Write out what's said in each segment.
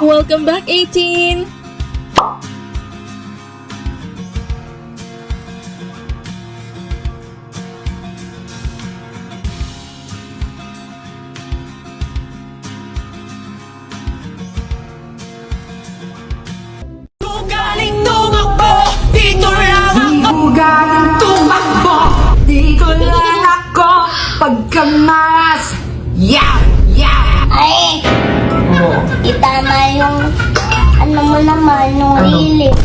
Welcome back, 18! Galing tumakbo, dito lang ako. Galing tumakbo, dito lang ako. Pagkamas, yeah, yeah. Ay, itama yung ano mo naman, yung lilit.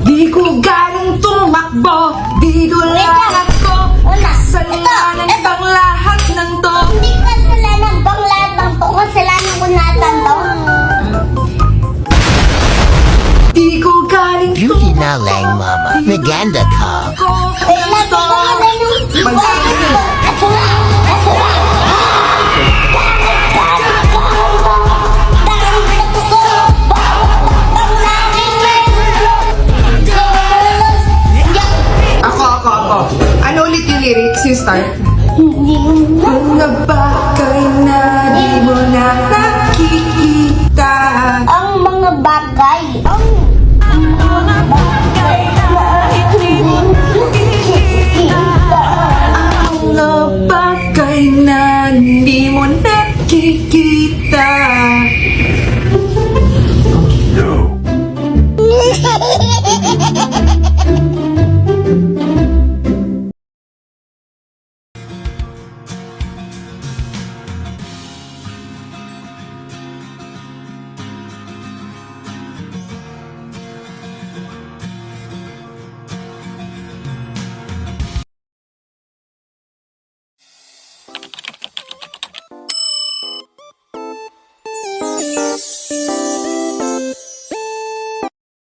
Di ko galing tumakbo, dito lang ako. Kasalanan bang lahat ng to? Hindi kasalanan bang lahat ng to? Kasalanan ko natan to. Di ko galing Beauty na lang, mama. Maganda ka. tumakbo, Wait lang, ito na yung